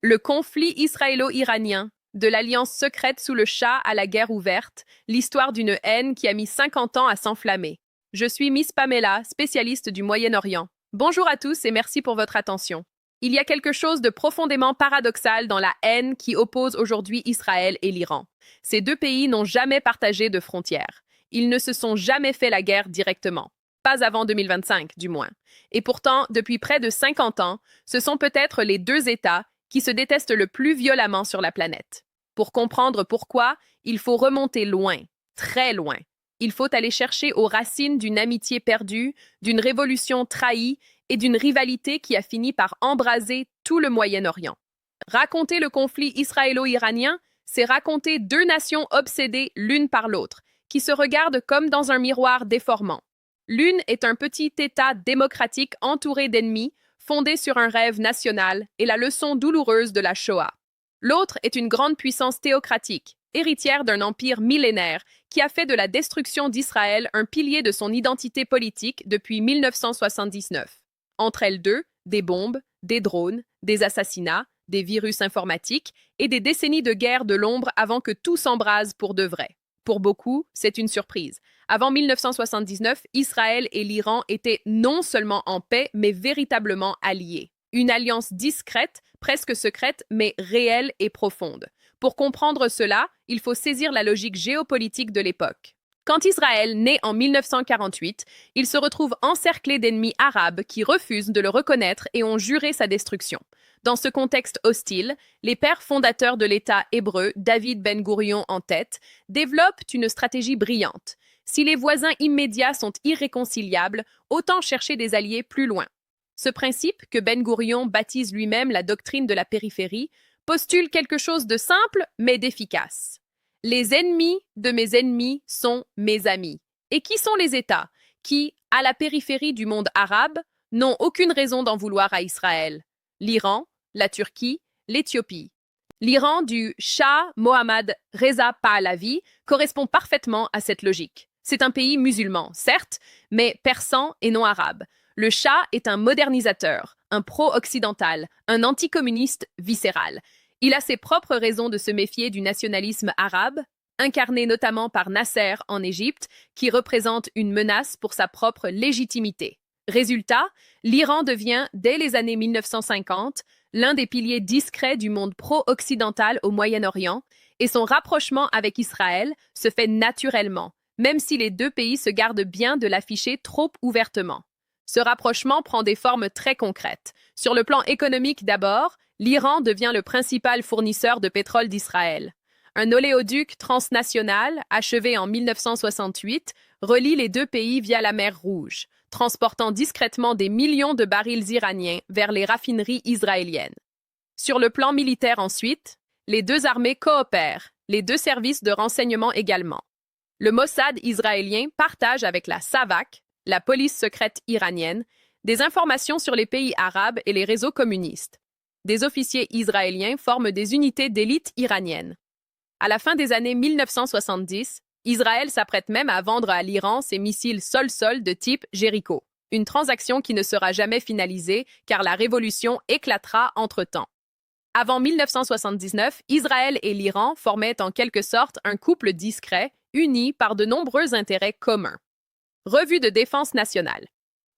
Le conflit israélo-iranien, de l'alliance secrète sous le Shah à la guerre ouverte, l'histoire d'une haine qui a mis 50 ans à s'enflammer. Je suis Miss Pamela, spécialiste du Moyen-Orient. Bonjour à tous et merci pour votre attention. Il y a quelque chose de profondément paradoxal dans la haine qui oppose aujourd'hui Israël et l'Iran. Ces deux pays n'ont jamais partagé de frontières. Ils ne se sont jamais fait la guerre directement. Pas avant 2025, du moins. Et pourtant, depuis près de 50 ans, ce sont peut-être les deux États qui se détestent le plus violemment sur la planète. Pour comprendre pourquoi, il faut remonter loin, très loin. Il faut aller chercher aux racines d'une amitié perdue, d'une révolution trahie et d'une rivalité qui a fini par embraser tout le Moyen-Orient. Raconter le conflit israélo-iranien, c'est raconter deux nations obsédées l'une par l'autre, qui se regardent comme dans un miroir déformant. L'une est un petit État démocratique entouré d'ennemis, fondé sur un rêve national et la leçon douloureuse de la Shoah. L'autre est une grande puissance théocratique, héritière d'un empire millénaire qui a fait de la destruction d'Israël un pilier de son identité politique depuis 1979. Entre elles deux, des bombes, des drones, des assassinats, des virus informatiques et des décennies de guerre de l'ombre avant que tout s'embrase pour de vrai. Pour beaucoup, c'est une surprise. Avant 1979, Israël et l'Iran étaient non seulement en paix, mais véritablement alliés. Une alliance discrète, presque secrète, mais réelle et profonde. Pour comprendre cela, il faut saisir la logique géopolitique de l'époque. Quand Israël naît en 1948, il se retrouve encerclé d'ennemis arabes qui refusent de le reconnaître et ont juré sa destruction. Dans ce contexte hostile, les pères fondateurs de l'État hébreu, David Ben-Gourion en tête, développent une stratégie brillante. Si les voisins immédiats sont irréconciliables, autant chercher des alliés plus loin. Ce principe, que Ben-Gourion baptise lui-même la doctrine de la périphérie, postule quelque chose de simple mais d'efficace. Les ennemis de mes ennemis sont mes amis. Et qui sont les États qui, à la périphérie du monde arabe, n'ont aucune raison d'en vouloir à Israël? L'Iran, la Turquie, l'Éthiopie. L'Iran du Shah Mohammad Reza Pahlavi correspond parfaitement à cette logique. C'est un pays musulman, certes, mais persan et non arabe. Le Shah est un modernisateur, un pro-occidental, un anticommuniste viscéral. Il a ses propres raisons de se méfier du nationalisme arabe, incarné notamment par Nasser en Égypte, qui représente une menace pour sa propre légitimité. Résultat, l'Iran devient, dès les années 1950, l'un des piliers discrets du monde pro-occidental au Moyen-Orient, et son rapprochement avec Israël se fait naturellement, même si les deux pays se gardent bien de l'afficher trop ouvertement. Ce rapprochement prend des formes très concrètes. Sur le plan économique d'abord, l'Iran devient le principal fournisseur de pétrole d'Israël. Un oléoduc transnational, achevé en 1968, relie les deux pays via la mer Rouge, transportant discrètement des millions de barils iraniens vers les raffineries israéliennes. Sur le plan militaire ensuite, les deux armées coopèrent, les deux services de renseignement également. Le Mossad israélien partage avec la SAVAK, la police secrète iranienne, des informations sur les pays arabes et les réseaux communistes. Des officiers israéliens forment des unités d'élite iraniennes. À la fin des années 1970, Israël s'apprête même à vendre à l'Iran ses missiles sol-sol de type Jericho, une transaction qui ne sera jamais finalisée car la révolution éclatera entre-temps. Avant 1979, Israël et l'Iran formaient en quelque sorte un couple discret, uni par de nombreux intérêts communs. Revue de défense nationale.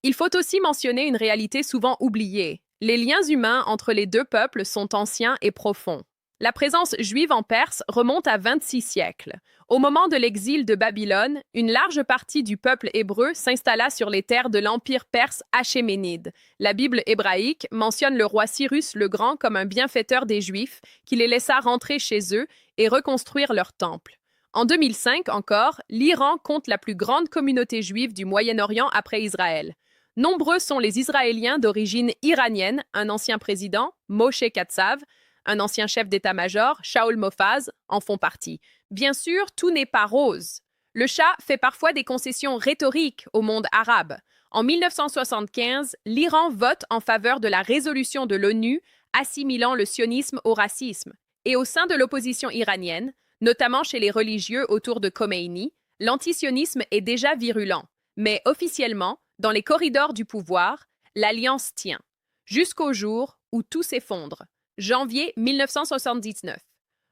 Il faut aussi mentionner une réalité souvent oubliée. Les liens humains entre les deux peuples sont anciens et profonds. La présence juive en Perse remonte à 26 siècles. Au moment de l'exil de Babylone, une large partie du peuple hébreu s'installa sur les terres de l'empire perse achéménide. La Bible hébraïque mentionne le roi Cyrus le Grand comme un bienfaiteur des Juifs qui les laissa rentrer chez eux et reconstruire leur temple. En 2005 encore, l'Iran compte la plus grande communauté juive du Moyen-Orient après Israël. Nombreux sont les Israéliens d'origine iranienne, un ancien président, Moshe Katsav, un ancien chef d'état-major, Shaul Mofaz, en font partie. Bien sûr, tout n'est pas rose. Le Shah fait parfois des concessions rhétoriques au monde arabe. En 1975, l'Iran vote en faveur de la résolution de l'ONU assimilant le sionisme au racisme. Et au sein de l'opposition iranienne, notamment chez les religieux autour de Khomeini, l'antisionisme est déjà virulent. Mais officiellement, dans les corridors du pouvoir, l'alliance tient. Jusqu'au jour où tout s'effondre. Janvier 1979.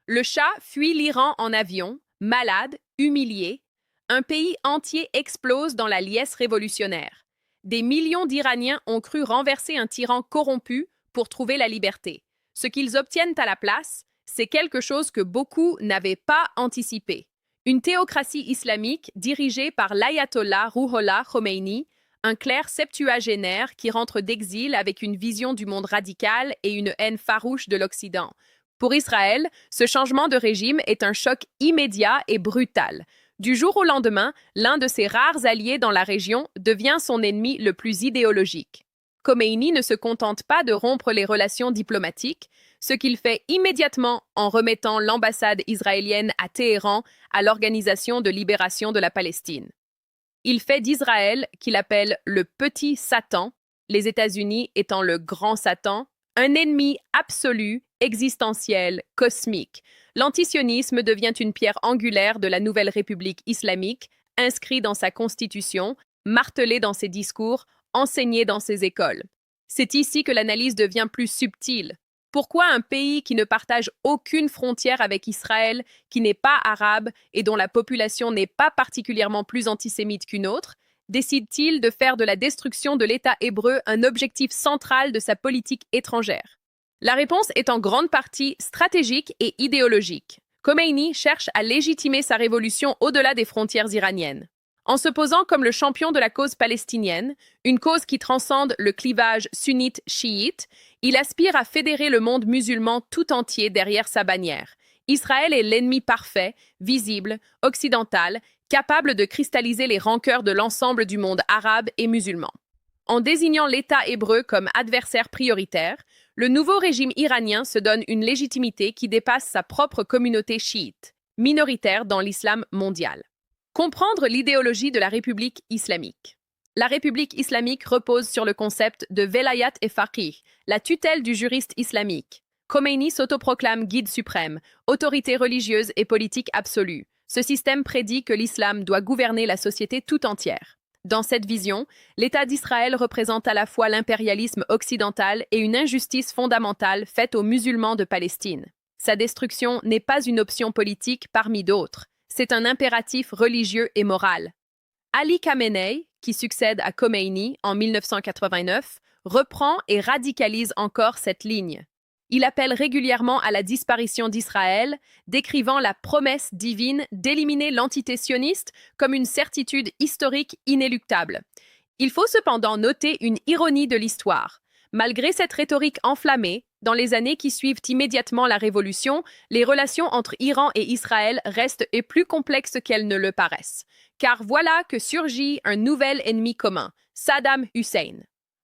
Le Shah fuit l'Iran en avion, malade, humilié. Un pays entier explose dans la liesse révolutionnaire. Des millions d'Iraniens ont cru renverser un tyran corrompu pour trouver la liberté. Ce qu'ils obtiennent à la place, c'est quelque chose que beaucoup n'avaient pas anticipé. Une théocratie islamique dirigée par l'ayatollah Ruhollah Khomeini, un clerc septuagénaire qui rentre d'exil avec une vision du monde radical et une haine farouche de l'Occident. Pour Israël, ce changement de régime est un choc immédiat et brutal. Du jour au lendemain, l'un de ses rares alliés dans la région devient son ennemi le plus idéologique. Khomeini ne se contente pas de rompre les relations diplomatiques, ce qu'il fait immédiatement en remettant l'ambassade israélienne à Téhéran à l'Organisation de libération de la Palestine. Il fait d'Israël, qu'il appelle le petit Satan, les États-Unis étant le grand Satan, un ennemi absolu, existentiel, cosmique. L'antisionisme devient une pierre angulaire de la nouvelle République islamique, inscrit dans sa constitution, martelé dans ses discours, enseigné dans ses écoles. C'est ici que l'analyse devient plus subtile. Pourquoi un pays qui ne partage aucune frontière avec Israël, qui n'est pas arabe et dont la population n'est pas particulièrement plus antisémite qu'une autre, décide-t-il de faire de la destruction de l'État hébreu un objectif central de sa politique étrangère? La réponse est en grande partie stratégique et idéologique. Khomeini cherche à légitimer sa révolution au-delà des frontières iraniennes. En se posant comme le champion de la cause palestinienne, une cause qui transcende le clivage sunnite-chiite, il aspire à fédérer le monde musulman tout entier derrière sa bannière. Israël est l'ennemi parfait, visible, occidental, capable de cristalliser les rancœurs de l'ensemble du monde arabe et musulman. En désignant l'État hébreu comme adversaire prioritaire, le nouveau régime iranien se donne une légitimité qui dépasse sa propre communauté chiite, minoritaire dans l'islam mondial. Comprendre l'idéologie de la République islamique. La République islamique repose sur le concept de velayat et faqih, la tutelle du juriste islamique. Khomeini s'autoproclame guide suprême, autorité religieuse et politique absolue. Ce système prédit que l'islam doit gouverner la société tout entière. Dans cette vision, l'État d'Israël représente à la fois l'impérialisme occidental et une injustice fondamentale faite aux musulmans de Palestine. Sa destruction n'est pas une option politique parmi d'autres. C'est un impératif religieux et moral. Ali Khamenei, qui succède à Khomeini en 1989, reprend et radicalise encore cette ligne. Il appelle régulièrement à la disparition d'Israël, décrivant la promesse divine d'éliminer l'entité sioniste comme une certitude historique inéluctable. Il faut cependant noter une ironie de l'histoire. Malgré cette rhétorique enflammée, dans les années qui suivent immédiatement la Révolution, les relations entre Iran et Israël restent et plus complexes qu'elles ne le paraissent. Car voilà que surgit un nouvel ennemi commun, Saddam Hussein.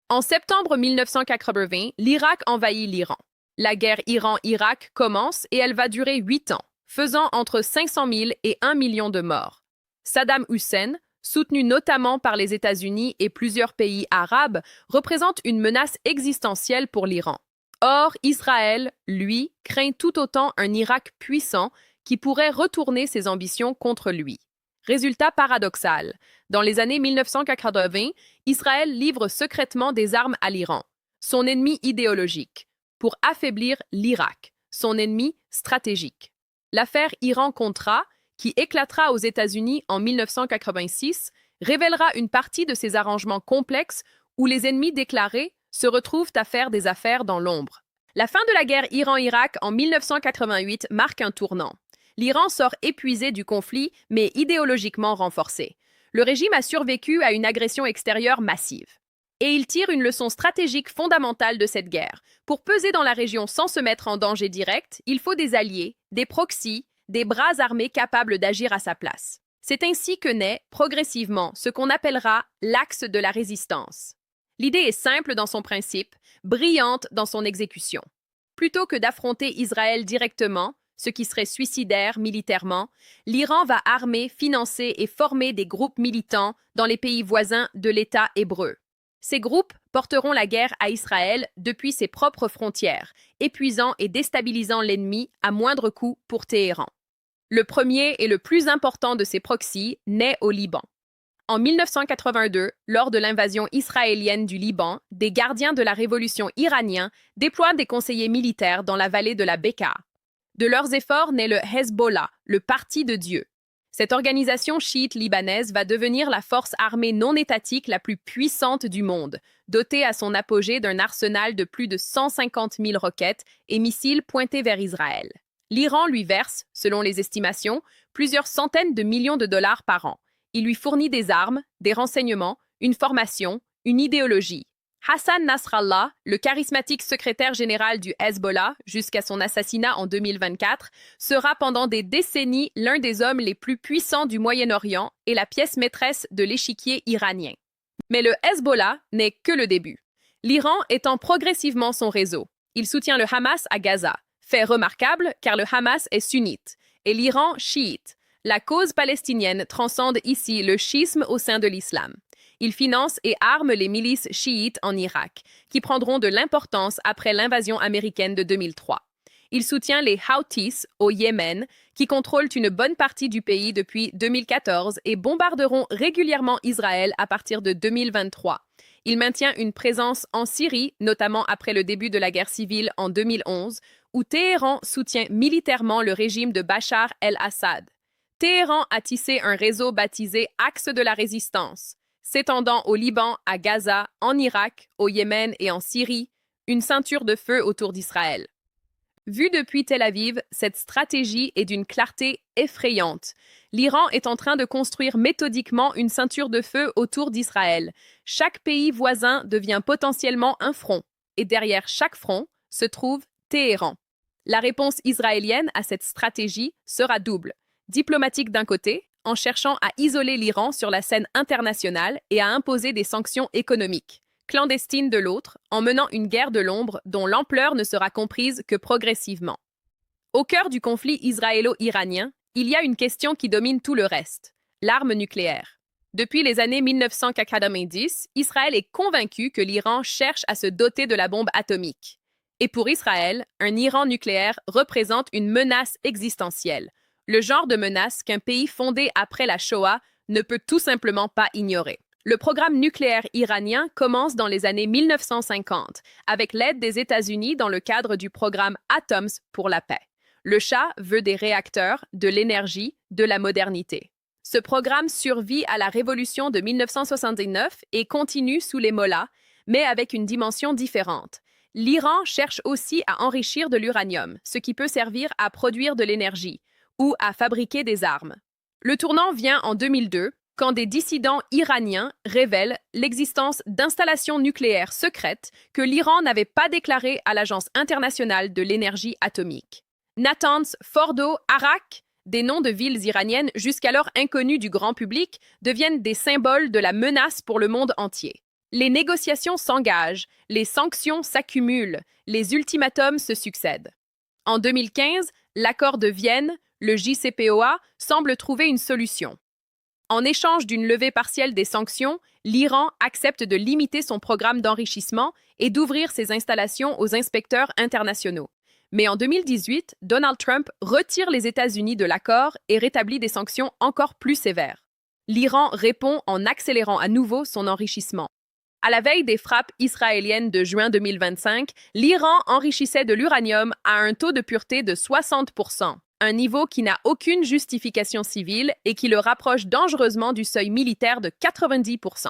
En septembre 1980, l'Irak envahit l'Iran. La guerre Iran-Irak commence et elle va durer 8 ans, faisant entre 500 000 et 1 million de morts. Saddam Hussein, soutenu notamment par les États-Unis et plusieurs pays arabes, représente une menace existentielle pour l'Iran. Or, Israël, lui, craint tout autant un Irak puissant qui pourrait retourner ses ambitions contre lui. Résultat paradoxal. Dans les années 1980, Israël livre secrètement des armes à l'Iran, son ennemi idéologique, pour affaiblir l'Irak, son ennemi stratégique. L'affaire Iran-Contra, qui éclatera aux États-Unis en 1986, révélera une partie de ces arrangements complexes où les ennemis déclarés se retrouvent à faire des affaires dans l'ombre. La fin de la guerre Iran-Irak en 1988 marque un tournant. L'Iran sort épuisé du conflit, mais idéologiquement renforcé. Le régime a survécu à une agression extérieure massive. Et il tire une leçon stratégique fondamentale de cette guerre. Pour peser dans la région sans se mettre en danger direct, il faut des alliés, des proxys, des bras armés capables d'agir à sa place. C'est ainsi que naît, progressivement, ce qu'on appellera l'axe de la résistance. L'idée est simple dans son principe, brillante dans son exécution. Plutôt que d'affronter Israël directement, ce qui serait suicidaire militairement, l'Iran va armer, financer et former des groupes militants dans les pays voisins de l'État hébreu. Ces groupes porteront la guerre à Israël depuis ses propres frontières, épuisant et déstabilisant l'ennemi à moindre coût pour Téhéran. Le premier et le plus important de ces proxys naît au Liban. En 1982, lors de l'invasion israélienne du Liban, des gardiens de la révolution iranienne déploient des conseillers militaires dans la vallée de la Bekaa. De leurs efforts naît le Hezbollah, le Parti de Dieu. Cette organisation chiite libanaise va devenir la force armée non étatique la plus puissante du monde, dotée à son apogée d'un arsenal de plus de 150 000 roquettes et missiles pointés vers Israël. L'Iran lui verse, selon les estimations, plusieurs centaines de millions de dollars par an. Il lui fournit des armes, des renseignements, une formation, une idéologie. Hassan Nasrallah, le charismatique secrétaire général du Hezbollah jusqu'à son assassinat en 2024, sera pendant des décennies l'un des hommes les plus puissants du Moyen-Orient et la pièce maîtresse de l'échiquier iranien. Mais le Hezbollah n'est que le début. L'Iran étend progressivement son réseau. Il soutient le Hamas à Gaza, fait remarquable car le Hamas est sunnite et l'Iran chiite. La cause palestinienne transcende ici le schisme au sein de l'islam. Il finance et arme les milices chiites en Irak, qui prendront de l'importance après l'invasion américaine de 2003. Il soutient les Houthis au Yémen, qui contrôlent une bonne partie du pays depuis 2014 et bombarderont régulièrement Israël à partir de 2023. Il maintient une présence en Syrie, notamment après le début de la guerre civile en 2011, où Téhéran soutient militairement le régime de Bachar el-Assad. Téhéran a tissé un réseau baptisé Axe de la résistance, s'étendant au Liban, à Gaza, en Irak, au Yémen et en Syrie, une ceinture de feu autour d'Israël. Vue depuis Tel Aviv, cette stratégie est d'une clarté effrayante. L'Iran est en train de construire méthodiquement une ceinture de feu autour d'Israël. Chaque pays voisin devient potentiellement un front, et derrière chaque front se trouve Téhéran. La réponse israélienne à cette stratégie sera double. Diplomatique d'un côté, en cherchant à isoler l'Iran sur la scène internationale et à imposer des sanctions économiques. Clandestine de l'autre, en menant une guerre de l'ombre dont l'ampleur ne sera comprise que progressivement. Au cœur du conflit israélo-iranien, il y a une question qui domine tout le reste, l'arme nucléaire. Depuis les années 1990, Israël est convaincu que l'Iran cherche à se doter de la bombe atomique. Et pour Israël, un Iran nucléaire représente une menace existentielle, le genre de menace qu'un pays fondé après la Shoah ne peut tout simplement pas ignorer. Le programme nucléaire iranien commence dans les années 1950, avec l'aide des États-Unis dans le cadre du programme Atoms pour la paix. Le Shah veut des réacteurs, de l'énergie, de la modernité. Ce programme survit à la révolution de 1979 et continue sous les mollahs, mais avec une dimension différente. L'Iran cherche aussi à enrichir de l'uranium, ce qui peut servir à produire de l'énergie, ou à fabriquer des armes. Le tournant vient en 2002, quand des dissidents iraniens révèlent l'existence d'installations nucléaires secrètes que l'Iran n'avait pas déclarées à l'Agence internationale de l'énergie atomique. Natanz, Fordo, Arak, des noms de villes iraniennes jusqu'alors inconnues du grand public, deviennent des symboles de la menace pour le monde entier. Les négociations s'engagent, les sanctions s'accumulent, les ultimatums se succèdent. En 2015, l'accord de Vienne, le JCPOA, semble trouver une solution. En échange d'une levée partielle des sanctions, l'Iran accepte de limiter son programme d'enrichissement et d'ouvrir ses installations aux inspecteurs internationaux. Mais en 2018, Donald Trump retire les États-Unis de l'accord et rétablit des sanctions encore plus sévères. L'Iran répond en accélérant à nouveau son enrichissement. À la veille des frappes israéliennes de juin 2025, l'Iran enrichissait de l'uranium à un taux de pureté de 60%. Un niveau qui n'a aucune justification civile et qui le rapproche dangereusement du seuil militaire de 90%.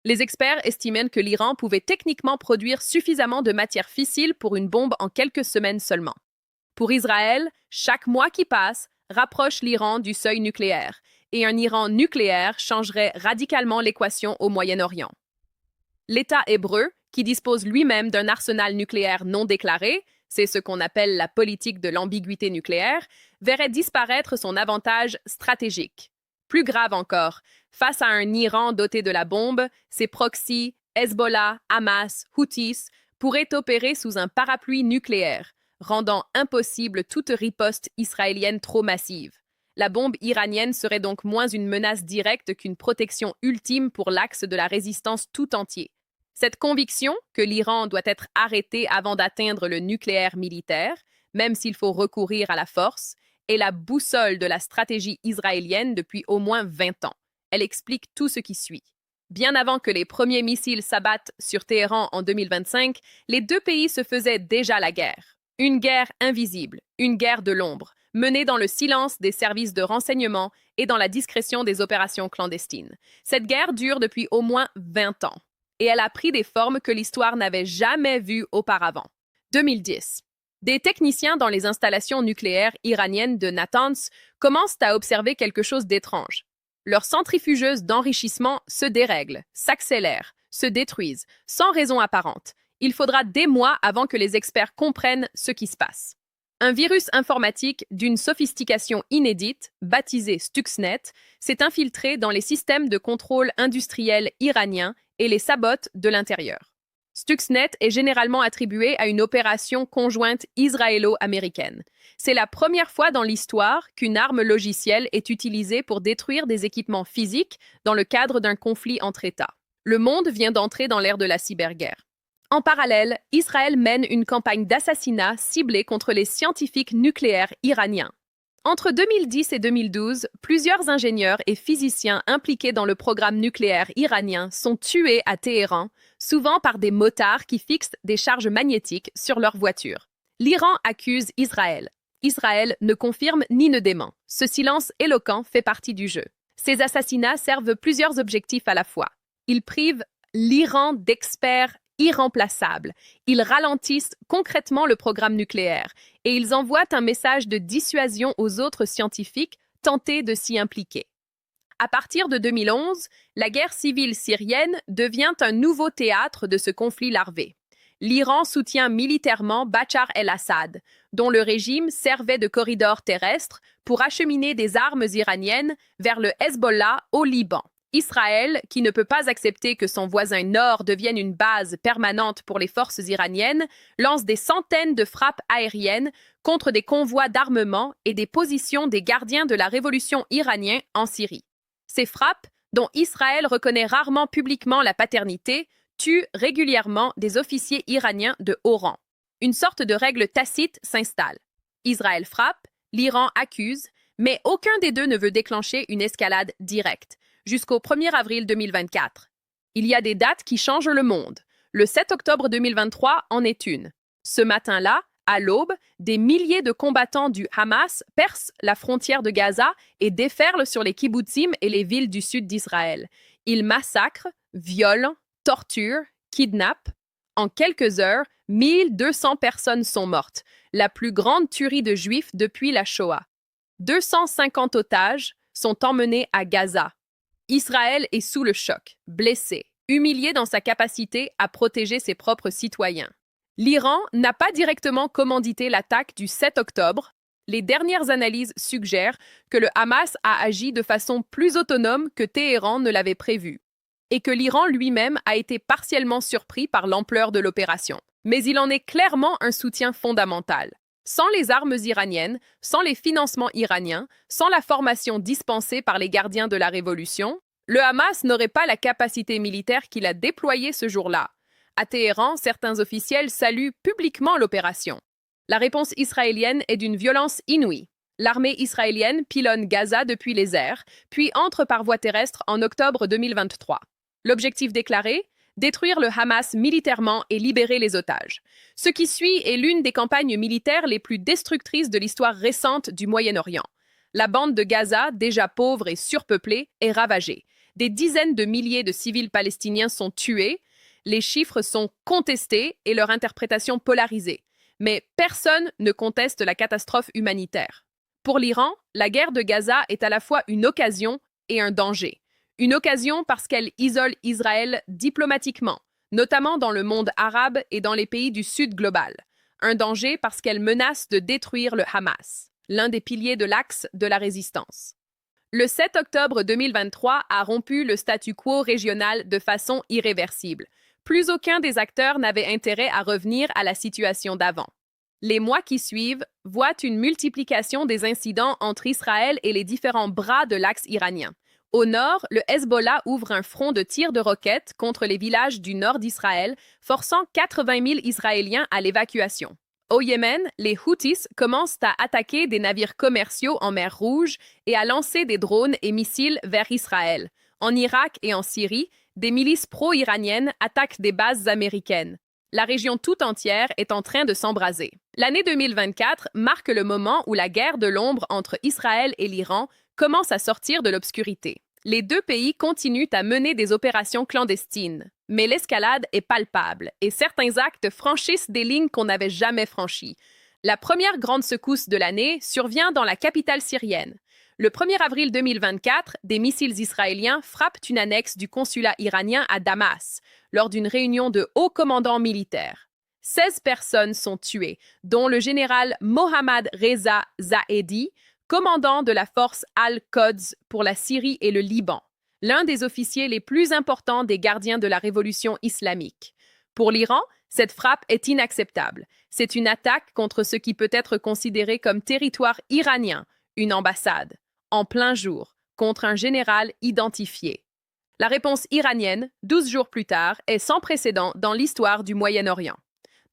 Les experts estimaient que l'Iran pouvait techniquement produire suffisamment de matière fissile pour une bombe en quelques semaines seulement. Pour Israël, chaque mois qui passe rapproche l'Iran du seuil nucléaire, et un Iran nucléaire changerait radicalement l'équation au Moyen-Orient. L'État hébreu, qui dispose lui-même d'un arsenal nucléaire non déclaré, c'est ce qu'on appelle la politique de l'ambiguïté nucléaire, verrait disparaître son avantage stratégique. Plus grave encore, face à un Iran doté de la bombe, ses proxys, Hezbollah, Hamas, Houthis, pourraient opérer sous un parapluie nucléaire, rendant impossible toute riposte israélienne trop massive. La bombe iranienne serait donc moins une menace directe qu'une protection ultime pour l'axe de la résistance tout entier. Cette conviction que l'Iran doit être arrêté avant d'atteindre le nucléaire militaire, même s'il faut recourir à la force, est la boussole de la stratégie israélienne depuis au moins 20 ans. Elle explique tout ce qui suit. Bien avant que les premiers missiles s'abattent sur Téhéran en 2025, les deux pays se faisaient déjà la guerre. Une guerre invisible, une guerre de l'ombre, menée dans le silence des services de renseignement et dans la discrétion des opérations clandestines. Cette guerre dure depuis au moins 20 ans et elle a pris des formes que l'histoire n'avait jamais vues auparavant. 2010. Des techniciens dans les installations nucléaires iraniennes de Natanz commencent à observer quelque chose d'étrange. Leurs centrifugeuses d'enrichissement se dérèglent, s'accélèrent, se détruisent, sans raison apparente. Il faudra des mois avant que les experts comprennent ce qui se passe. Un virus informatique d'une sophistication inédite, baptisé Stuxnet, s'est infiltré dans les systèmes de contrôle industriel iraniens et les sabote de l'intérieur. Stuxnet est généralement attribué à une opération conjointe israélo-américaine. C'est la première fois dans l'histoire qu'une arme logicielle est utilisée pour détruire des équipements physiques dans le cadre d'un conflit entre États. Le monde vient d'entrer dans l'ère de la cyberguerre. En parallèle, Israël mène une campagne d'assassinat ciblée contre les scientifiques nucléaires iraniens. Entre 2010 et 2012, plusieurs ingénieurs et physiciens impliqués dans le programme nucléaire iranien sont tués à Téhéran, souvent par des motards qui fixent des charges magnétiques sur leurs voitures. L'Iran accuse Israël. Israël ne confirme ni ne dément. Ce silence éloquent fait partie du jeu. Ces assassinats servent plusieurs objectifs à la fois. Ils privent l'Iran d'experts irremplaçables. Ils ralentissent concrètement le programme nucléaire et ils envoient un message de dissuasion aux autres scientifiques tentés de s'y impliquer. À partir de 2011, la guerre civile syrienne devient un nouveau théâtre de ce conflit larvé. L'Iran soutient militairement Bachar el-Assad, dont le régime servait de corridor terrestre pour acheminer des armes iraniennes vers le Hezbollah au Liban. Israël, qui ne peut pas accepter que son voisin nord devienne une base permanente pour les forces iraniennes, lance des centaines de frappes aériennes contre des convois d'armement et des positions des gardiens de la révolution iranienne en Syrie. Ces frappes, dont Israël reconnaît rarement publiquement la paternité, tuent régulièrement des officiers iraniens de haut rang. Une sorte de règle tacite s'installe. Israël frappe, l'Iran accuse, mais aucun des deux ne veut déclencher une escalade directe. Jusqu'au 1er avril 2024. Il y a des dates qui changent le monde. Le 7 octobre 2023 en est une. Ce matin-là, à l'aube, des milliers de combattants du Hamas percent la frontière de Gaza et déferlent sur les kibbutzim et les villes du sud d'Israël. Ils massacrent, violent, torturent, kidnappent. En quelques heures, 1200 personnes sont mortes, la plus grande tuerie de Juifs depuis la Shoah. 250 otages sont emmenés à Gaza. Israël est sous le choc, blessé, humilié dans sa capacité à protéger ses propres citoyens. L'Iran n'a pas directement commandité l'attaque du 7 octobre. Les dernières analyses suggèrent que le Hamas a agi de façon plus autonome que Téhéran ne l'avait prévu, et que l'Iran lui-même a été partiellement surpris par l'ampleur de l'opération. Mais il en est clairement un soutien fondamental. Sans les armes iraniennes, sans les financements iraniens, sans la formation dispensée par les gardiens de la révolution, le Hamas n'aurait pas la capacité militaire qu'il a déployée ce jour-là. À Téhéran, certains officiels saluent publiquement l'opération. La réponse israélienne est d'une violence inouïe. L'armée israélienne pilonne Gaza depuis les airs, puis entre par voie terrestre en octobre 2023. L'objectif déclaré ? Détruire le Hamas militairement et libérer les otages. Ce qui suit est l'une des campagnes militaires les plus destructrices de l'histoire récente du Moyen-Orient. La bande de Gaza, déjà pauvre et surpeuplée, est ravagée. Des dizaines de milliers de civils palestiniens sont tués, les chiffres sont contestés et leur interprétation polarisée. Mais personne ne conteste la catastrophe humanitaire. Pour l'Iran, la guerre de Gaza est à la fois une occasion et un danger. Une occasion parce qu'elle isole Israël diplomatiquement, notamment dans le monde arabe et dans les pays du Sud global. Un danger parce qu'elle menace de détruire le Hamas, l'un des piliers de l'axe de la résistance. Le 7 octobre 2023 a rompu le statu quo régional de façon irréversible. Plus aucun des acteurs n'avait intérêt à revenir à la situation d'avant. Les mois qui suivent voient une multiplication des incidents entre Israël et les différents bras de l'axe iranien. Au nord, le Hezbollah ouvre un front de tirs de roquettes contre les villages du nord d'Israël, forçant 80 000 Israéliens à l'évacuation. Au Yémen, les Houthis commencent à attaquer des navires commerciaux en mer Rouge et à lancer des drones et missiles vers Israël. En Irak et en Syrie, des milices pro-iraniennes attaquent des bases américaines. La région tout entière est en train de s'embraser. L'année 2024 marque le moment où la guerre de l'ombre entre Israël et l'Iran commence à sortir de l'obscurité. Les deux pays continuent à mener des opérations clandestines, mais l'escalade est palpable et certains actes franchissent des lignes qu'on n'avait jamais franchies. La première grande secousse de l'année survient dans la capitale syrienne. Le 1er avril 2024, des missiles israéliens frappent une annexe du consulat iranien à Damas, lors d'une réunion de hauts commandants militaires. 16 personnes sont tuées, dont le général Mohammad Reza Zahedi, commandant de la force Al-Quds pour la Syrie et le Liban, l'un des officiers les plus importants des gardiens de la révolution islamique. Pour l'Iran, cette frappe est inacceptable. C'est une attaque contre ce qui peut être considéré comme territoire iranien, une ambassade, en plein jour, contre un général identifié. La réponse iranienne, 12 jours plus tard, est sans précédent dans l'histoire du Moyen-Orient.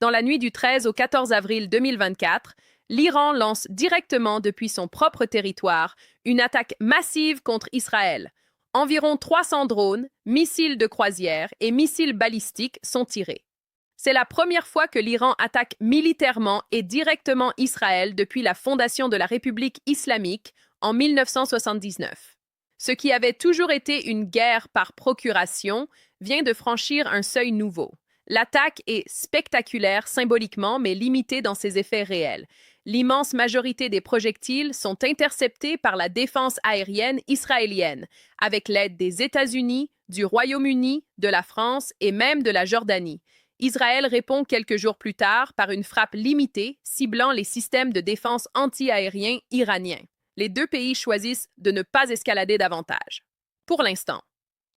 Dans la nuit du 13 au 14 avril 2024, l'Iran lance directement depuis son propre territoire une attaque massive contre Israël. Environ 300 drones, missiles de croisière et missiles balistiques sont tirés. C'est la première fois que l'Iran attaque militairement et directement Israël depuis la fondation de la République islamique en 1979. Ce qui avait toujours été une guerre par procuration vient de franchir un seuil nouveau. L'attaque est spectaculaire symboliquement, mais limitée dans ses effets réels. L'immense majorité des projectiles sont interceptés par la défense aérienne israélienne, avec l'aide des États-Unis, du Royaume-Uni, de la France et même de la Jordanie. Israël répond quelques jours plus tard par une frappe limitée ciblant les systèmes de défense anti-aériens iraniens. Les deux pays choisissent de ne pas escalader davantage. Pour l'instant.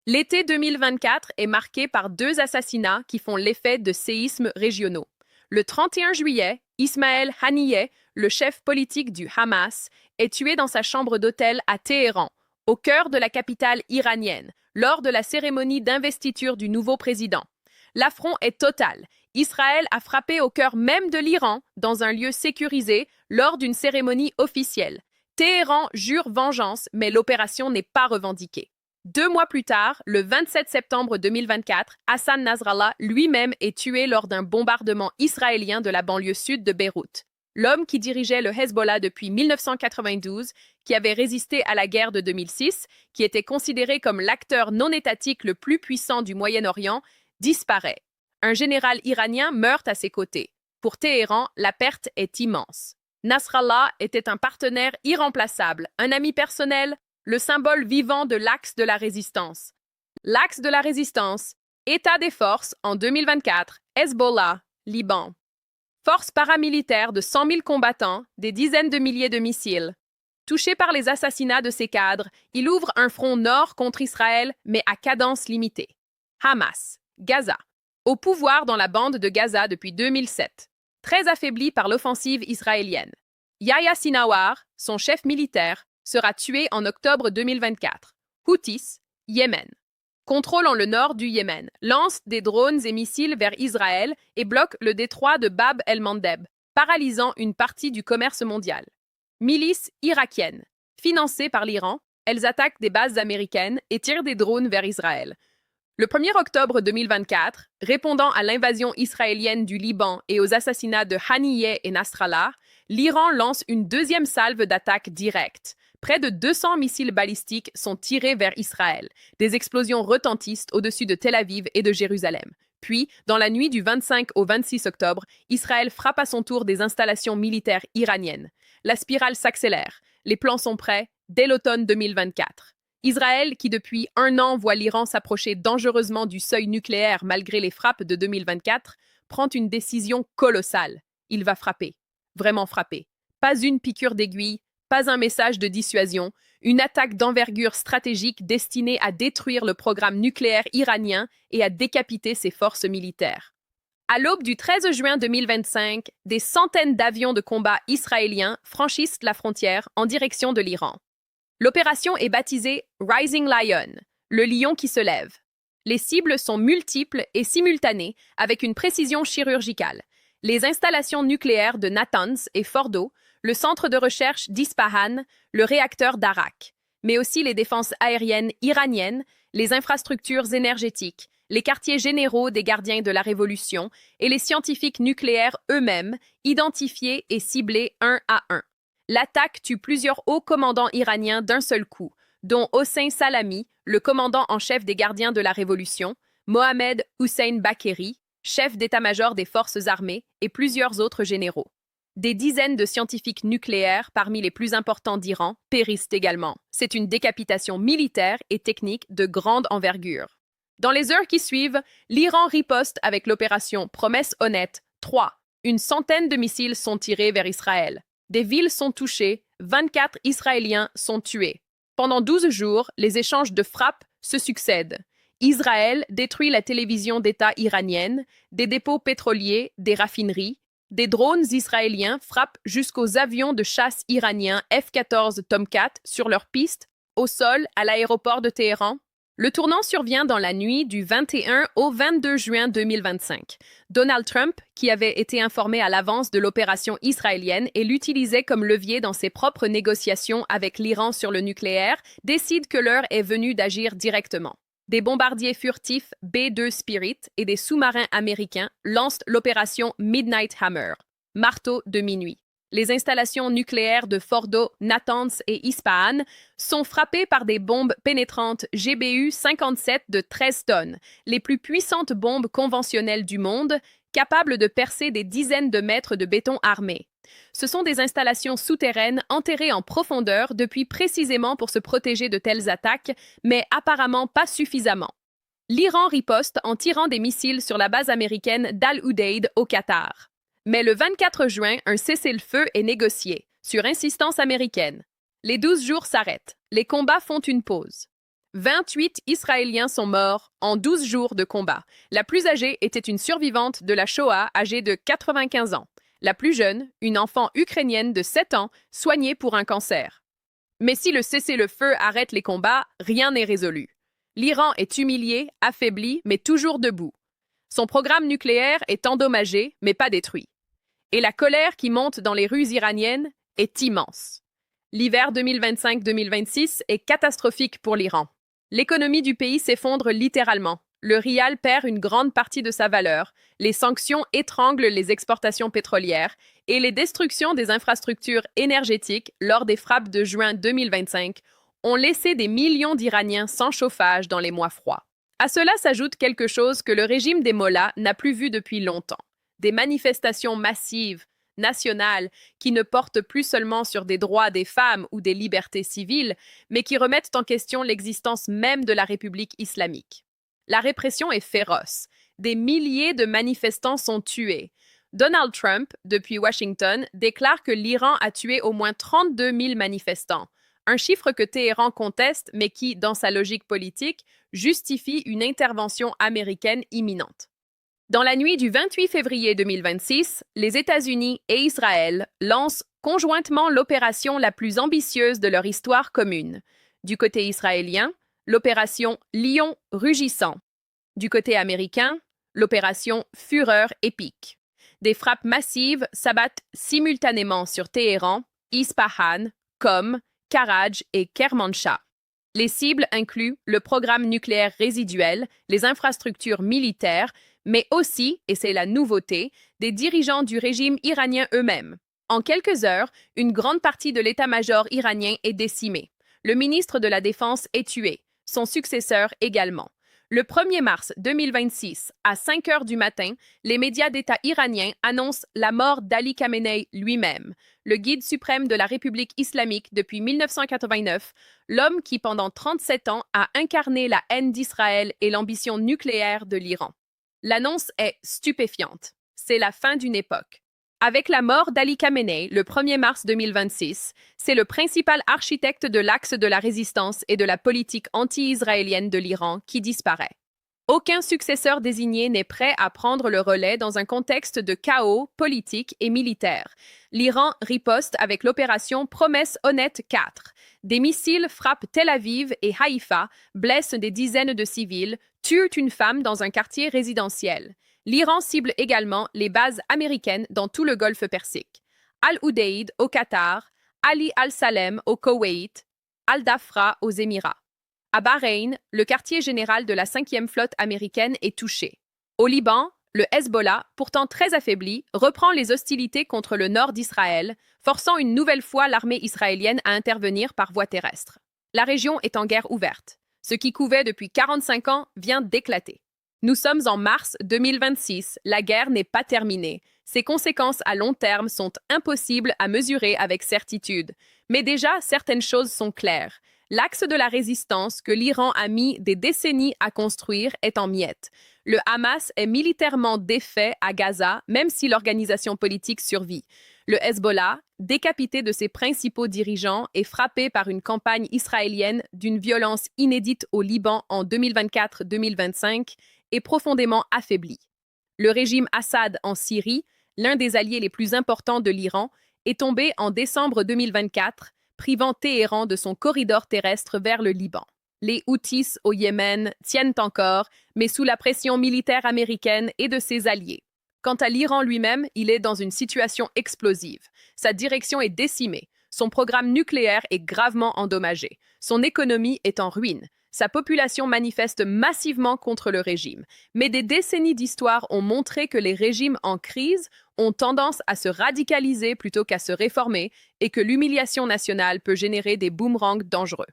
L'été 2024 est marqué par deux assassinats qui font l'effet de séismes régionaux. Le 31 juillet, Ismaël Haniyeh, le chef politique du Hamas, est tué dans sa chambre d'hôtel à Téhéran, au cœur de la capitale iranienne, lors de la cérémonie d'investiture du nouveau président. L'affront est total. Israël a frappé au cœur même de l'Iran, dans un lieu sécurisé, lors d'une cérémonie officielle. Téhéran jure vengeance, mais l'opération n'est pas revendiquée. 2 mois plus tard, le 27 septembre 2024, Hassan Nasrallah lui-même est tué lors d'un bombardement israélien de la banlieue sud de Beyrouth. L'homme qui dirigeait le Hezbollah depuis 1992, qui avait résisté à la guerre de 2006, qui était considéré comme l'acteur non étatique le plus puissant du Moyen-Orient, disparaît. Un général iranien meurt à ses côtés. Pour Téhéran, la perte est immense. Nasrallah était un partenaire irremplaçable, un ami personnel, le symbole vivant de l'axe de la résistance. L'axe de la résistance, état des forces en 2024, Hezbollah, Liban. Forces paramilitaires de 100 000 combattants, des dizaines de milliers de missiles. Touché par les assassinats de ses cadres, il ouvre un front nord contre Israël, mais à cadence limitée. Hamas, Gaza. Au pouvoir dans la bande de Gaza depuis 2007. Très affaibli par l'offensive israélienne. Yahya Sinawar, son chef militaire, sera tué en octobre 2024. Houthis, Yémen. Contrôlant le nord du Yémen, lance des drones et missiles vers Israël et bloque le détroit de Bab el-Mandeb, paralysant une partie du commerce mondial. Milices irakiennes. Financées par l'Iran, elles attaquent des bases américaines et tirent des drones vers Israël. Le 1er octobre 2024, répondant à l'invasion israélienne du Liban et aux assassinats de Haniyeh et Nasrallah, l'Iran lance une deuxième salve d'attaques directes. Près de 200 missiles balistiques sont tirés vers Israël. Des explosions retentissent au-dessus de Tel Aviv et de Jérusalem. Puis, dans la nuit du 25 au 26 octobre, Israël frappe à son tour des installations militaires iraniennes. La spirale s'accélère. Les plans sont prêts dès l'automne 2024. Israël, qui depuis 1 an voit l'Iran s'approcher dangereusement du seuil nucléaire malgré les frappes de 2024, prend une décision colossale. Il va frapper. Vraiment frapper. Pas une piqûre d'aiguille, pas un message de dissuasion, une attaque d'envergure stratégique destinée à détruire le programme nucléaire iranien et à décapiter ses forces militaires. À l'aube du 13 juin 2025, des centaines d'avions de combat israéliens franchissent la frontière en direction de l'Iran. L'opération est baptisée Rising Lion, le lion qui se lève. Les cibles sont multiples et simultanées avec une précision chirurgicale. Les installations nucléaires de Natanz et Fordo, le centre de recherche d'Ispahan, le réacteur d'Arak, mais aussi les défenses aériennes iraniennes, les infrastructures énergétiques, les quartiers généraux des gardiens de la Révolution et les scientifiques nucléaires eux-mêmes, identifiés et ciblés un à un. L'attaque tue plusieurs hauts commandants iraniens d'un seul coup, dont Hossein Salami, le commandant en chef des gardiens de la Révolution, Mohamed Hussein Bakéri, chef d'état-major des forces armées, et plusieurs autres généraux. Des dizaines de scientifiques nucléaires, parmi les plus importants d'Iran, périssent également. C'est une décapitation militaire et technique de grande envergure. Dans les heures qui suivent, l'Iran riposte avec l'opération Promesse honnête 3. Une centaine de missiles sont tirés vers Israël. Des villes sont touchées, 24 Israéliens sont tués. Pendant 12 jours, les échanges de frappes se succèdent. Israël détruit la télévision d'État iranienne, des dépôts pétroliers, des raffineries. Des drones israéliens frappent jusqu'aux avions de chasse iraniens F-14 Tomcat sur leur piste, au sol, à l'aéroport de Téhéran. Le tournant survient dans la nuit du 21 au 22 juin 2025. Donald Trump, qui avait été informé à l'avance de l'opération israélienne et l'utilisait comme levier dans ses propres négociations avec l'Iran sur le nucléaire, décide que l'heure est venue d'agir directement. Des bombardiers furtifs B-2 Spirit et des sous-marins américains lancent l'opération Midnight Hammer, marteau de minuit. Les installations nucléaires de Fordo, Natanz et Ispahan sont frappées par des bombes pénétrantes GBU-57 de 13 tonnes, les plus puissantes bombes conventionnelles du monde, capables de percer des dizaines de mètres de béton armé. Ce sont des installations souterraines enterrées en profondeur depuis précisément pour se protéger de telles attaques, mais apparemment pas suffisamment. L'Iran riposte en tirant des missiles sur la base américaine d'Al-Udeid au Qatar. Mais le 24 juin, un cessez-le-feu est négocié, sur insistance américaine. Les 12 jours s'arrêtent. Les combats font une pause. 28 Israéliens sont morts en 12 jours de combat. La plus âgée était une survivante de la Shoah âgée de 95 ans. La plus jeune, une enfant ukrainienne de 7 ans, soignée pour un cancer. Mais si le cessez-le-feu arrête les combats, rien n'est résolu. L'Iran est humilié, affaibli, mais toujours debout. Son programme nucléaire est endommagé, mais pas détruit. Et la colère qui monte dans les rues iraniennes est immense. L'hiver 2025-2026 est catastrophique pour l'Iran. L'économie du pays s'effondre littéralement. Le rial perd une grande partie de sa valeur, les sanctions étranglent les exportations pétrolières et les destructions des infrastructures énergétiques lors des frappes de juin 2025 ont laissé des millions d'Iraniens sans chauffage dans les mois froids. À cela s'ajoute quelque chose que le régime des mollahs n'a plus vu depuis longtemps. Des manifestations massives, nationales, qui ne portent plus seulement sur des droits des femmes ou des libertés civiles, mais qui remettent en question l'existence même de la République islamique. La répression est féroce. Des milliers de manifestants sont tués. Donald Trump, depuis Washington, déclare que l'Iran a tué au moins 32 000 manifestants, un chiffre que Téhéran conteste, mais qui, dans sa logique politique, justifie une intervention américaine imminente. Dans la nuit du 28 février 2026, les États-Unis et Israël lancent conjointement l'opération la plus ambitieuse de leur histoire commune. Du côté israélien, l'opération Lion rugissant. Du côté américain, l'opération Fureur épique. Des frappes massives s'abattent simultanément sur Téhéran, Ispahan, Qom, Karaj et Kermanshah. Les cibles incluent le programme nucléaire résiduel, les infrastructures militaires, mais aussi, et c'est la nouveauté, des dirigeants du régime iranien eux-mêmes. En quelques heures, une grande partie de l'état-major iranien est décimée. Le ministre de la Défense est tué, son successeur également. Le 1er mars 2026, à 5 heures du matin, les médias d'État iraniens annoncent la mort d'Ali Khamenei lui-même, le guide suprême de la République islamique depuis 1989, l'homme qui pendant 37 ans a incarné la haine d'Israël et l'ambition nucléaire de l'Iran. L'annonce est stupéfiante. C'est la fin d'une époque. Avec la mort d'Ali Khamenei le 1er mars 2026, c'est le principal architecte de l'axe de la résistance et de la politique anti-israélienne de l'Iran qui disparaît. Aucun successeur désigné n'est prêt à prendre le relais dans un contexte de chaos politique et militaire. L'Iran riposte avec l'opération Promesse honnête 4. Des missiles frappent Tel Aviv et Haïfa, blessent des dizaines de civils, tuent une femme dans un quartier résidentiel. L'Iran cible également les bases américaines dans tout le golfe Persique. Al-Udeid au Qatar, Ali Al-Salem au Koweït, Al-Dafra aux Émirats. À Bahreïn, le quartier général de la 5e flotte américaine est touché. Au Liban, le Hezbollah, pourtant très affaibli, reprend les hostilités contre le nord d'Israël, forçant une nouvelle fois l'armée israélienne à intervenir par voie terrestre. La région est en guerre ouverte. Ce qui couvait depuis 45 ans vient d'éclater. Nous sommes en mars 2026, la guerre n'est pas terminée. Ses conséquences à long terme sont impossibles à mesurer avec certitude. Mais déjà, certaines choses sont claires. L'axe de la résistance que l'Iran a mis des décennies à construire est en miettes. Le Hamas est militairement défait à Gaza, même si l'organisation politique survit. Le Hezbollah, décapité de ses principaux dirigeants et frappé par une campagne israélienne d'une violence inédite au Liban en 2024-2025, est profondément affaibli. Le régime Assad en Syrie, l'un des alliés les plus importants de l'Iran, est tombé en décembre 2024, privant Téhéran de son corridor terrestre vers le Liban. Les Houthis au Yémen tiennent encore, mais sous la pression militaire américaine et de ses alliés. Quant à l'Iran lui-même, il est dans une situation explosive. Sa direction est décimée. Son programme nucléaire est gravement endommagé. Son économie est en ruine. Sa population manifeste massivement contre le régime. Mais des décennies d'histoire ont montré que les régimes en crise ont tendance à se radicaliser plutôt qu'à se réformer et que l'humiliation nationale peut générer des boomerangs dangereux.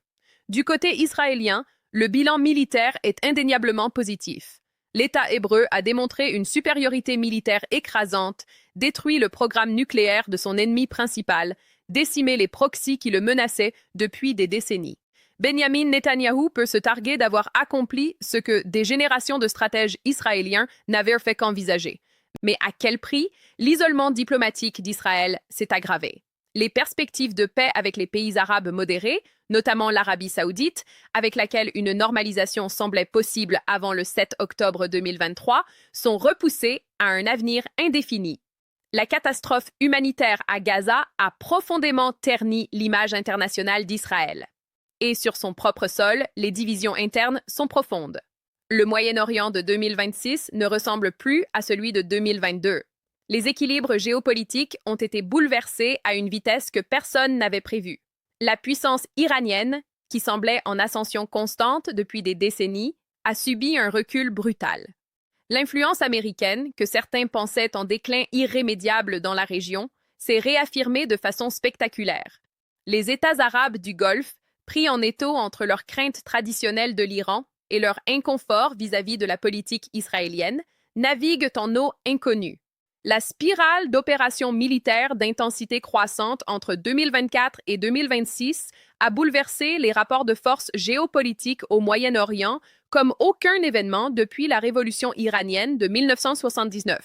Du côté israélien, le bilan militaire est indéniablement positif. L'État hébreu a démontré une supériorité militaire écrasante, détruit le programme nucléaire de son ennemi principal, décimé les proxys qui le menaçaient depuis des décennies. Benjamin Netanyahou peut se targuer d'avoir accompli ce que des générations de stratèges israéliens n'avaient fait qu'envisager. Mais à quel prix? L'isolement diplomatique d'Israël s'est aggravé. Les perspectives de paix avec les pays arabes modérés, notamment l'Arabie saoudite, avec laquelle une normalisation semblait possible avant le 7 octobre 2023, sont repoussées à un avenir indéfini. La catastrophe humanitaire à Gaza a profondément terni l'image internationale d'Israël. Et sur son propre sol, les divisions internes sont profondes. Le Moyen-Orient de 2026 ne ressemble plus à celui de 2022. Les équilibres géopolitiques ont été bouleversés à une vitesse que personne n'avait prévue. La puissance iranienne, qui semblait en ascension constante depuis des décennies, a subi un recul brutal. L'influence américaine, que certains pensaient en déclin irrémédiable dans la région, s'est réaffirmée de façon spectaculaire. Les États arabes du Golfe, pris en étau entre leurs craintes traditionnelles de l'Iran et leur inconfort vis-à-vis de la politique israélienne, naviguent en eau inconnue. La spirale d'opérations militaires d'intensité croissante entre 2024 et 2026 a bouleversé les rapports de force géopolitiques au Moyen-Orient comme aucun événement depuis la révolution iranienne de 1979.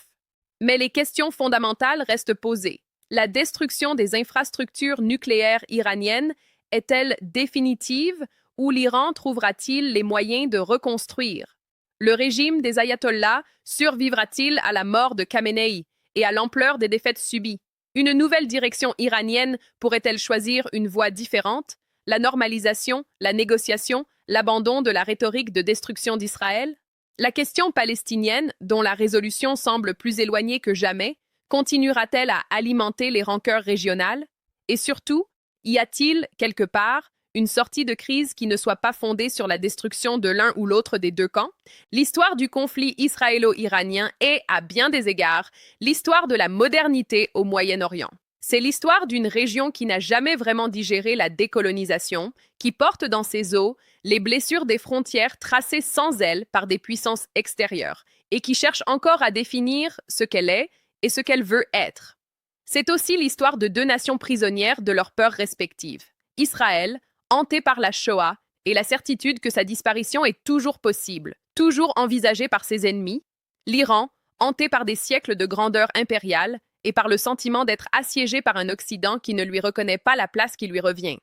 Mais les questions fondamentales restent posées. La destruction des infrastructures nucléaires iraniennes est-elle définitive ou l'Iran trouvera-t-il les moyens de reconstruire? Le régime des ayatollahs survivra-t-il à la mort de Khamenei et à l'ampleur des défaites subies? Une nouvelle direction iranienne pourrait-elle choisir une voie différente? La normalisation, la négociation, l'abandon de la rhétorique de destruction d'Israël? La question palestinienne, dont la résolution semble plus éloignée que jamais, continuera-t-elle à alimenter les rancœurs régionales? Et surtout, y a-t-il, quelque part, une sortie de crise qui ne soit pas fondée sur la destruction de l'un ou l'autre des deux camps? L'histoire du conflit israélo-iranien est, à bien des égards, l'histoire de la modernité au Moyen-Orient. C'est l'histoire d'une région qui n'a jamais vraiment digéré la décolonisation, qui porte dans ses eaux les blessures des frontières tracées sans elle par des puissances extérieures, et qui cherche encore à définir ce qu'elle est et ce qu'elle veut être. C'est aussi l'histoire de deux nations prisonnières de leurs peurs respectives. Israël, hanté par la Shoah, et la certitude que sa disparition est toujours possible, toujours envisagée par ses ennemis. L'Iran, hanté par des siècles de grandeur impériale et par le sentiment d'être assiégé par un Occident qui ne lui reconnaît pas la place qui lui revient.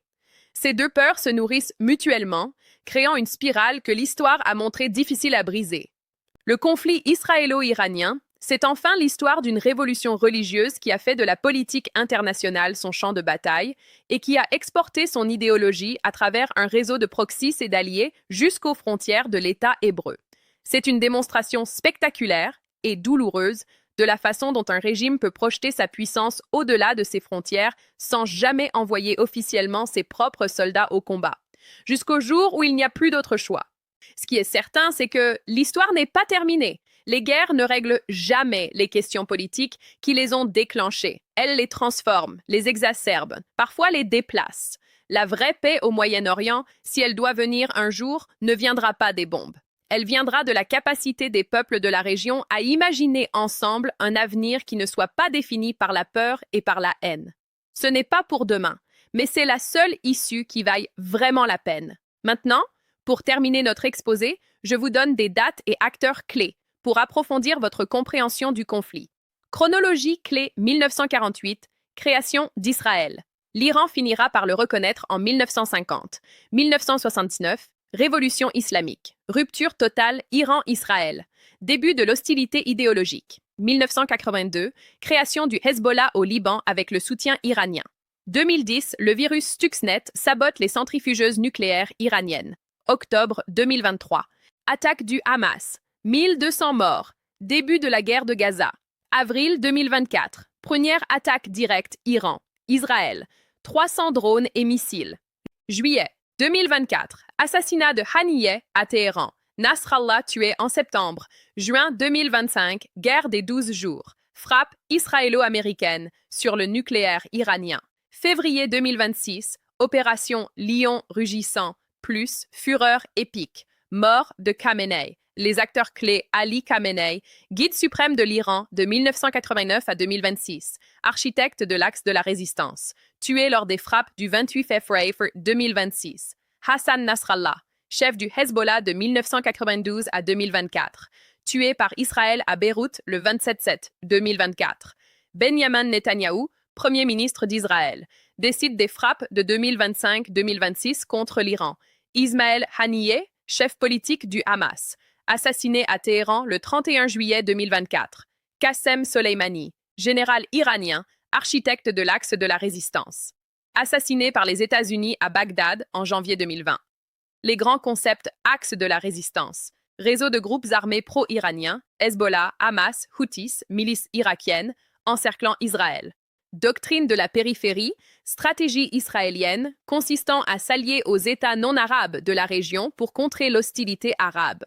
Ces deux peurs se nourrissent mutuellement, créant une spirale que l'histoire a montré difficile à briser. Le conflit israélo-iranien, c'est enfin l'histoire d'une révolution religieuse qui a fait de la politique internationale son champ de bataille et qui a exporté son idéologie à travers un réseau de proxys et d'alliés jusqu'aux frontières de l'État hébreu. C'est une démonstration spectaculaire et douloureuse de la façon dont un régime peut projeter sa puissance au-delà de ses frontières sans jamais envoyer officiellement ses propres soldats au combat. jusqu'au jour où il n'y a plus d'autre choix. Ce qui est certain, c'est que l'histoire n'est pas terminée. Les guerres ne règlent jamais les questions politiques qui les ont déclenchées. Elles les transforment, les exacerbent, parfois les déplacent. La vraie paix au Moyen-Orient, si elle doit venir un jour, ne viendra pas des bombes. Elle viendra de la capacité des peuples de la région à imaginer ensemble un avenir qui ne soit pas défini par la peur et par la haine. Ce n'est pas pour demain, mais c'est la seule issue qui vaille vraiment la peine. Maintenant, pour terminer notre exposé, je vous donne des dates et acteurs clés pour approfondir votre compréhension du conflit. Chronologie clé 1948, création d'Israël. L'Iran finira par le reconnaître en 1950. 1979, révolution islamique. Rupture totale Iran-Israël. Début de l'hostilité idéologique. 1982, création du Hezbollah au Liban avec le soutien iranien. 2010, le virus Stuxnet sabote les centrifugeuses nucléaires iraniennes. Octobre 2023, attaque du Hamas. 1200 morts. Début de la guerre de Gaza. Avril 2024, première attaque directe Iran. Israël. 300 drones et missiles. Juillet 2024, assassinat de Haniyeh à Téhéran. Nasrallah tué en septembre. Juin 2025, guerre des 12 jours. Frappe israélo-américaine sur le nucléaire iranien. Février 2026, opération Lion rugissant, plus fureur épique. Mort de Khamenei. Les acteurs clés Ali Khamenei, guide suprême de l'Iran de 1989 à 2026, architecte de l'axe de la résistance, tué lors des frappes du 28 février 2026. Hassan Nasrallah, chef du Hezbollah de 1992 à 2024, tué par Israël à Beyrouth le 27 2024. Benjamin Netanyahou, premier ministre d'Israël, décide des frappes de 2025-2026 contre l'Iran. Ismaël Haniyeh, chef politique du Hamas, assassiné à Téhéran le 31 juillet 2024. Qassem Soleimani, général iranien, architecte de l'axe de la résistance, assassiné par les États-Unis à Bagdad en janvier 2020. Les grands concepts axes de la résistance. Réseau de groupes armés pro-iraniens, Hezbollah, Hamas, Houthis, milices irakiennes, encerclant Israël. Doctrine de la périphérie, stratégie israélienne consistant à s'allier aux États non arabes de la région pour contrer l'hostilité arabe.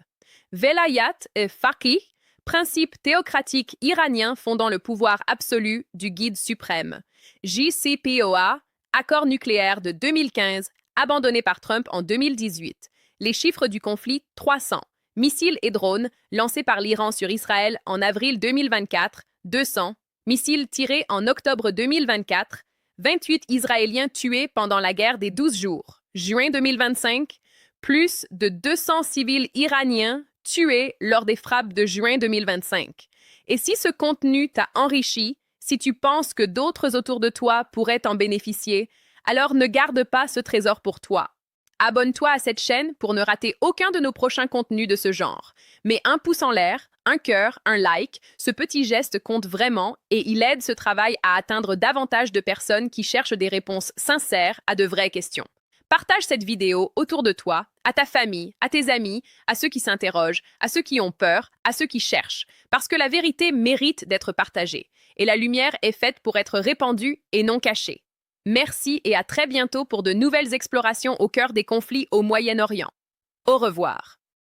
Velayat et Faqih, principe théocratique iranien fondant le pouvoir absolu du guide suprême. JCPOA, accord nucléaire de 2015, abandonné par Trump en 2018. Les chiffres du conflit, 300. Missiles et drones lancés par l'Iran sur Israël en avril 2024, 200. Missiles tirés en octobre 2024, 28 Israéliens tués pendant la guerre des 12 jours. Juin 2025, plus de 200 civils iraniens tués lors des frappes de juin 2025. Et si ce contenu t'a enrichi, si tu penses que d'autres autour de toi pourraient en bénéficier, alors ne garde pas ce trésor pour toi. Abonne-toi à cette chaîne pour ne rater aucun de nos prochains contenus de ce genre. Mets un pouce en l'air, un cœur, un like, ce petit geste compte vraiment et il aide ce travail à atteindre davantage de personnes qui cherchent des réponses sincères à de vraies questions. Partage cette vidéo autour de toi, à ta famille, à tes amis, à ceux qui s'interrogent, à ceux qui ont peur, à ceux qui cherchent, parce que la vérité mérite d'être partagée et la lumière est faite pour être répandue et non cachée. Merci et à très bientôt pour de nouvelles explorations au cœur des conflits au Moyen-Orient. Au revoir.